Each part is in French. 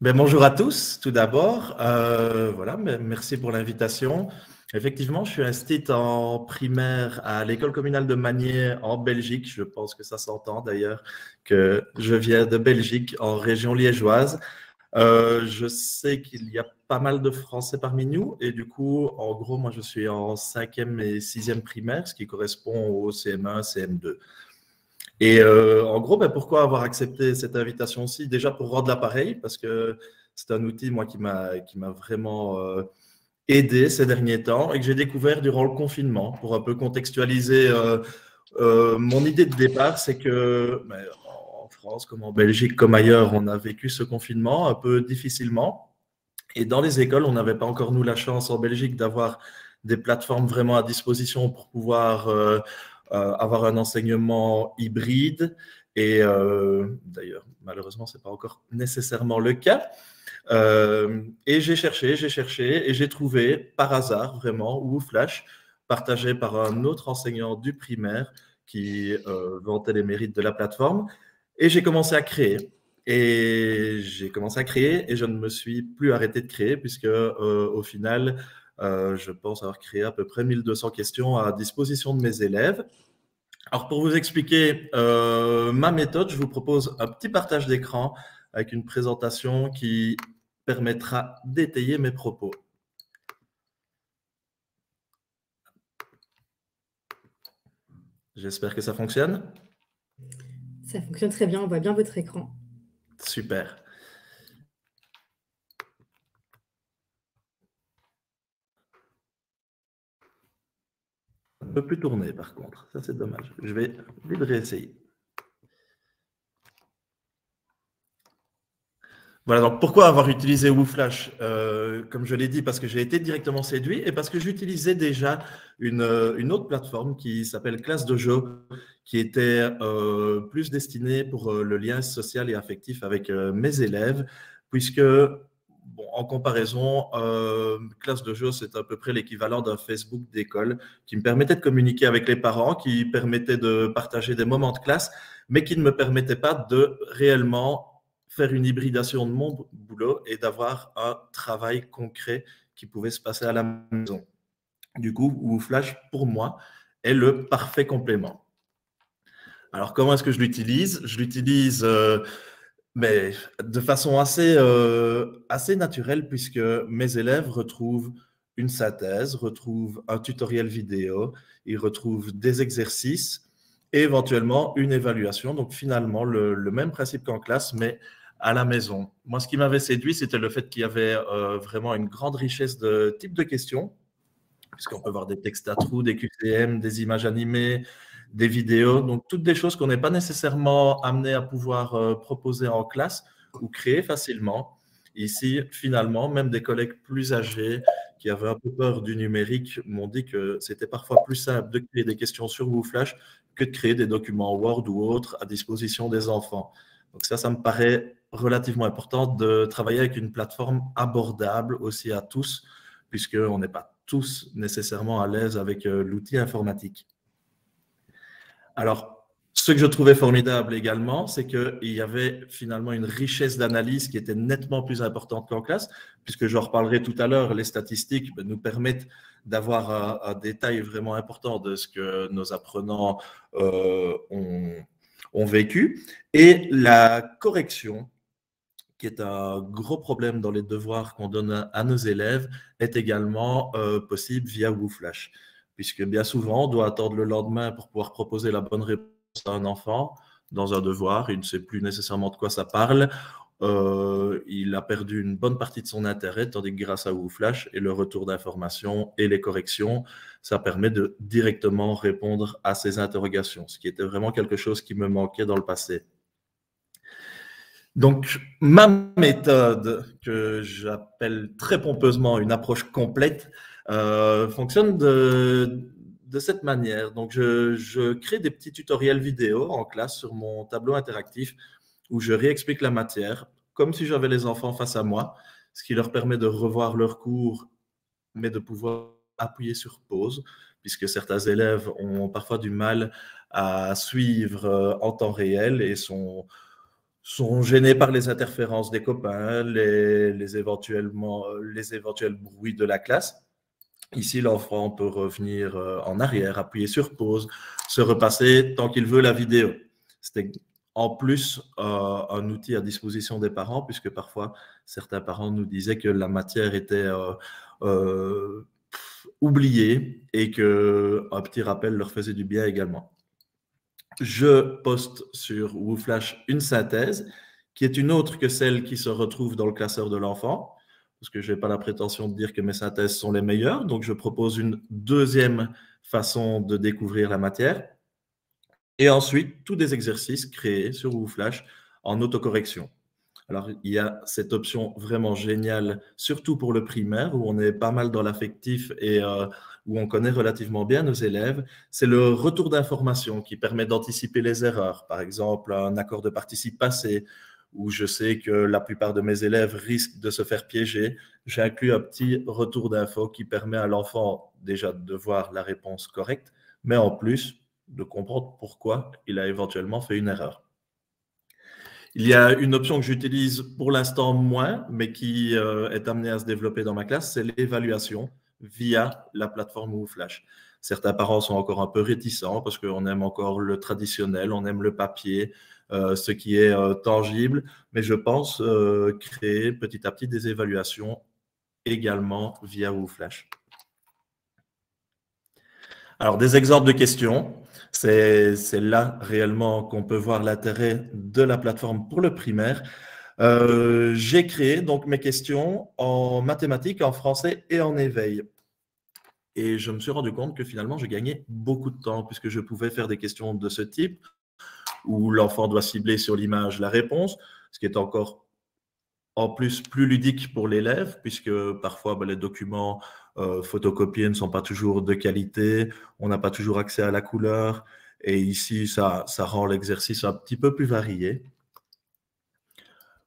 Bonjour à tous, tout d'abord. Voilà, merci pour l'invitation. Effectivement, je suis inscrit en primaire à l'école communale de Magné en Belgique. Je pense que ça s'entend d'ailleurs que je viens de Belgique, en région liégeoise. Je sais qu'il y a pas mal de Français parmi nous et du coup, en gros, moi, je suis en 5e et 6e primaire, ce qui correspond au CM1, CM2. Et en gros, pourquoi avoir accepté cette invitation-ci? Déjà pour rendre l'appareil, parce que c'est un outil, moi, qui m'a vraiment aidé ces derniers temps et que j'ai découvert durant le confinement. Pour un peu contextualiser mon idée de départ, c'est que en France, comme en Belgique, comme ailleurs, on a vécu ce confinement un peu difficilement. Et dans les écoles, on n'avait pas encore, nous, la chance en Belgique d'avoir des plateformes vraiment à disposition pour pouvoir avoir un enseignement hybride. Et d'ailleurs, malheureusement, ce n'est pas encore nécessairement le cas. Et j'ai cherché, et j'ai trouvé par hasard, vraiment, WooFlash, partagé par un autre enseignant du primaire qui vantait les mérites de la plateforme. Et j'ai commencé à créer. Et j'ai commencé à créer et je ne me suis plus arrêté de créer puisque au final, je pense avoir créé à peu près 1200 questions à disposition de mes élèves. Alors pour vous expliquer ma méthode, je vous propose un petit partage d'écran avec une présentation qui permettra d'étayer mes propos. J'espère que ça fonctionne. Ça fonctionne très bien, on voit bien votre écran. Super. Ça ne peut plus tourner par contre, ça c'est dommage. Je vais vite réessayer. Voilà, donc pourquoi avoir utilisé WooFlash comme je l'ai dit, parce que j'ai été directement séduit et parce que j'utilisais déjà une autre plateforme qui s'appelle ClassDojo, qui était plus destinée pour le lien social et affectif avec mes élèves, puisque, bon, en comparaison, ClassDojo, c'est à peu près l'équivalent d'un Facebook d'école qui me permettait de communiquer avec les parents, qui permettait de partager des moments de classe, mais qui ne me permettait pas de réellement faire une hybridation de mon boulot et d'avoir un travail concret qui pouvait se passer à la maison. Du coup, WooFlash, pour moi, est le parfait complément. Alors, comment est-ce que je l'utilise? Je l'utilise mais de façon assez naturelle puisque mes élèves retrouvent une synthèse, retrouvent un tutoriel vidéo, ils retrouvent des exercices et éventuellement une évaluation. Donc finalement, le même principe qu'en classe, mais à la maison. Moi, ce qui m'avait séduit, c'était le fait qu'il y avait vraiment une grande richesse de types de questions, puisqu'on peut voir des textes à trous, des QCM, des images animées, des vidéos, donc toutes des choses qu'on n'est pas nécessairement amené à pouvoir proposer en classe ou créer facilement. Ici, finalement, même des collègues plus âgés qui avaient un peu peur du numérique m'ont dit que c'était parfois plus simple de créer des questions sur WooFlash que de créer des documents Word ou autres à disposition des enfants. Donc ça me paraît relativement important de travailler avec une plateforme abordable aussi à tous, puisqu'on n'est pas tous nécessairement à l'aise avec l'outil informatique. Alors, ce que je trouvais formidable également, c'est qu'il y avait finalement une richesse d'analyse qui était nettement plus importante qu'en classe, puisque je reparlerai tout à l'heure, les statistiques nous permettent d'avoir un détail vraiment important de ce que nos apprenants ont vécu. Et la correction, qui est un gros problème dans les devoirs qu'on donne à nos élèves, est également possible via WooFlash, puisque bien souvent, on doit attendre le lendemain pour pouvoir proposer la bonne réponse à un enfant dans un devoir. Il ne sait plus nécessairement de quoi ça parle. Il a perdu une bonne partie de son intérêt, tandis que grâce à WooFlash et le retour d'informations et les corrections, ça permet de directement répondre à ces interrogations, ce qui était vraiment quelque chose qui me manquait dans le passé. Donc, ma méthode, que j'appelle très pompeusement une approche complète, fonctionne de cette manière. Donc, je crée des petits tutoriels vidéo en classe sur mon tableau interactif où je réexplique la matière comme si j'avais les enfants face à moi, ce qui leur permet de revoir leur cours, mais de pouvoir appuyer sur pause, puisque certains élèves ont parfois du mal à suivre en temps réel et sont gênés par les interférences des copains, les éventuels bruits de la classe. Ici, l'enfant peut revenir en arrière, appuyer sur pause, se repasser tant qu'il veut la vidéo. C'était en plus un outil à disposition des parents, puisque parfois, certains parents nous disaient que la matière était oubliée et qu'un petit rappel leur faisait du bien également. Je poste sur Wooflash une synthèse qui est une autre que celle qui se retrouve dans le classeur de l'enfant, parce que je n'ai pas la prétention de dire que mes synthèses sont les meilleures. Donc, je propose une deuxième façon de découvrir la matière. Et ensuite, tous des exercices créés sur Wooflash en autocorrection. Alors, il y a cette option vraiment géniale, surtout pour le primaire, où on est pas mal dans l'affectif et où on connaît relativement bien nos élèves. C'est le retour d'information qui permet d'anticiper les erreurs. Par exemple, un accord de participe passé, où je sais que la plupart de mes élèves risquent de se faire piéger. J'inclus un petit retour d'info qui permet à l'enfant déjà de voir la réponse correcte, mais en plus de comprendre pourquoi il a éventuellement fait une erreur. Il y a une option que j'utilise pour l'instant moins, mais qui est amenée à se développer dans ma classe, c'est l'évaluation via la plateforme Wooflash. Certains parents sont encore un peu réticents parce qu'on aime encore le traditionnel, on aime le papier, ce qui est tangible, mais je pense créer petit à petit des évaluations également via Wooflash. Alors, des exemples de questions. C'est là réellement qu'on peut voir l'intérêt de la plateforme pour le primaire. J'ai créé donc mes questions en mathématiques, en français et en éveil. Et je me suis rendu compte que finalement, j'ai gagné beaucoup de temps puisque je pouvais faire des questions de ce type où l'enfant doit cibler sur l'image la réponse, ce qui est encore en plus plus ludique pour l'élève puisque parfois les documents photocopiés ne sont pas toujours de qualité, on n'a pas toujours accès à la couleur et ici ça rend l'exercice un petit peu plus varié.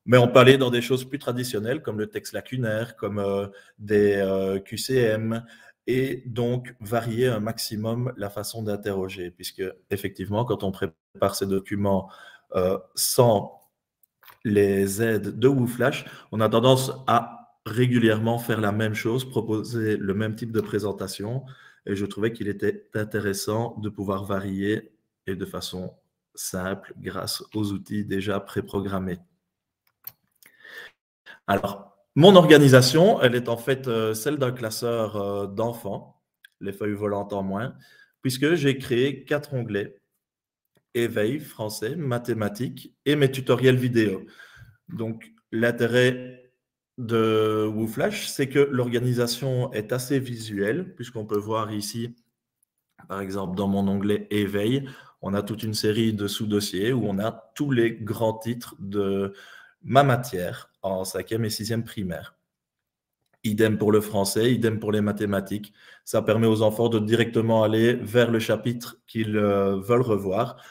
Mais on peut aller dans des choses plus traditionnelles comme le texte lacunaire, comme des QCM et donc varier un maximum la façon d'interroger puisque effectivement quand on prépare ces documents sans les aides de Wooflash, on a tendance à régulièrement faire la même chose, proposer le même type de présentation. Et je trouvais qu'il était intéressant de pouvoir varier et de façon simple grâce aux outils déjà préprogrammés. Alors, mon organisation, elle est en fait celle d'un classeur d'enfants, les feuilles volantes en moins, puisque j'ai créé 4 onglets, éveil, français, mathématiques et mes tutoriels vidéo. Donc, l'intérêt de Wooflash, c'est que l'organisation est assez visuelle, puisqu'on peut voir ici, par exemple, dans mon onglet Éveil, on a toute une série de sous-dossiers où on a tous les grands titres de ma matière en 5e et 6e primaire. Idem pour le français, idem pour les mathématiques. Ça permet aux enfants de directement aller vers le chapitre qu'ils veulent revoir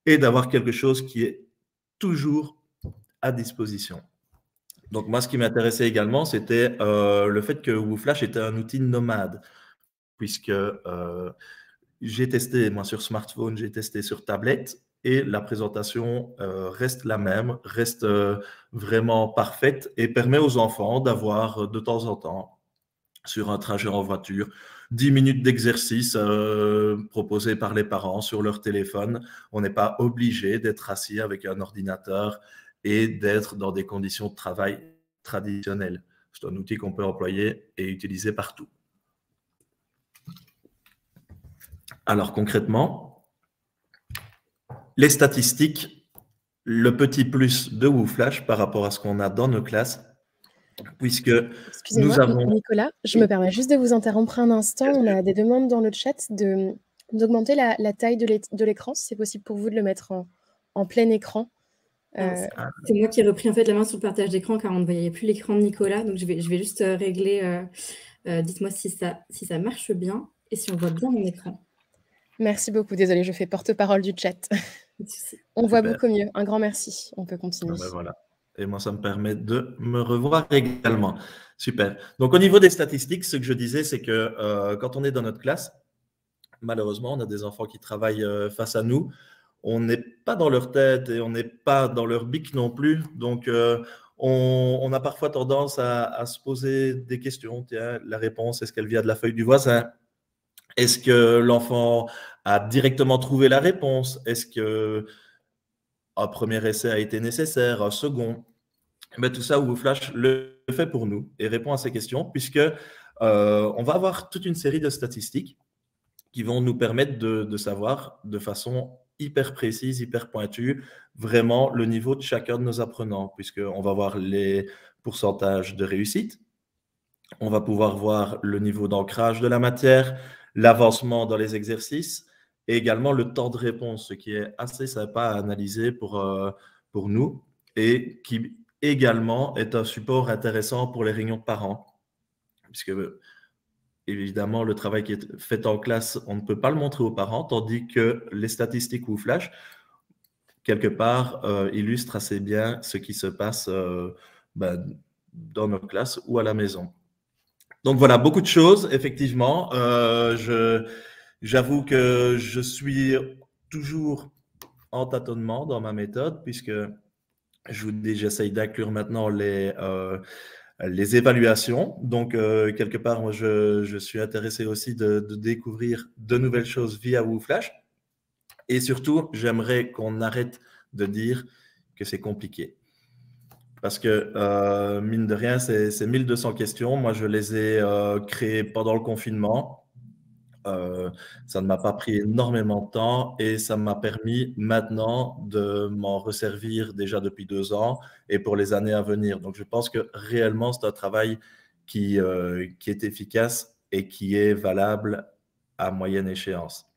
et d'avoir quelque chose qui est toujours à disposition. Donc moi, ce qui m'intéressait également, c'était le fait que Wooflash était un outil nomade, puisque j'ai testé, moi, sur smartphone, j'ai testé sur tablette, et la présentation reste la même, reste vraiment parfaite, et permet aux enfants d'avoir de temps en temps, sur un trajet en voiture, 10 minutes d'exercice proposés par les parents sur leur téléphone. On n'est pas obligé d'être assis avec un ordinateur et d'être dans des conditions de travail traditionnelles. C'est un outil qu'on peut employer et utiliser partout. Alors concrètement, les statistiques, le petit plus de Wooflash par rapport à ce qu'on a dans nos classes, puisque nous avons… Nicolas, je me permets juste de vous interrompre un instant. On a des demandes dans le chat d'augmenter la taille de l'écran, si c'est possible pour vous de le mettre en plein écran. C'est moi qui ai repris en fait la main sur le partage d'écran car on ne voyait plus l'écran de Nicolas. Donc je vais juste régler. Dites-moi si ça marche bien et si on voit bien mon écran. Merci beaucoup. Désolée, je fais porte-parole du chat. On voit beaucoup mieux. Un grand merci. On peut continuer. Ben voilà. Et moi, ça me permet de me revoir également. Super. Donc, au niveau des statistiques, ce que je disais, c'est que quand on est dans notre classe, malheureusement, on a des enfants qui travaillent face à nous. on n'est pas dans leur tête et on n'est pas dans leur bic non plus. Donc, on a parfois tendance à se poser des questions. Tiens, la réponse, est-ce qu'elle vient de la feuille du voisin? Est-ce que l'enfant a directement trouvé la réponse? Est-ce qu'un premier essai a été nécessaire, un second? Mais tout ça, WooFlash le fait pour nous et répond à ces questions, puisque on va avoir toute une série de statistiques qui vont nous permettre de savoir de façon hyper précise, hyper pointue, vraiment le niveau de chacun de nos apprenants, puisqu'on va voir les pourcentages de réussite, on va pouvoir voir le niveau d'ancrage de la matière, l'avancement dans les exercices et également le temps de réponse, ce qui est assez sympa à analyser pour nous et qui également est un support intéressant pour les réunions de parents, puisque évidemment, le travail qui est fait en classe, on ne peut pas le montrer aux parents, tandis que les statistiques WooFlash, quelque part, illustrent assez bien ce qui se passe dans nos classes ou à la maison. Donc voilà, beaucoup de choses, effectivement. J'avoue que je suis toujours en tâtonnement dans ma méthode, puisque je vous dis, j'essaye d'inclure maintenant les évaluations. Donc, quelque part, moi, je suis intéressé aussi de découvrir de nouvelles choses via WooFlash. Et surtout, j'aimerais qu'on arrête de dire que c'est compliqué. Parce que, mine de rien, c'est 1200 questions. Moi, je les ai créées pendant le confinement. Ça ne m'a pas pris énormément de temps et ça m'a permis maintenant de m'en resservir déjà depuis 2 ans et pour les années à venir. Donc, je pense que réellement, c'est un travail qui est efficace et qui est valable à moyenne échéance.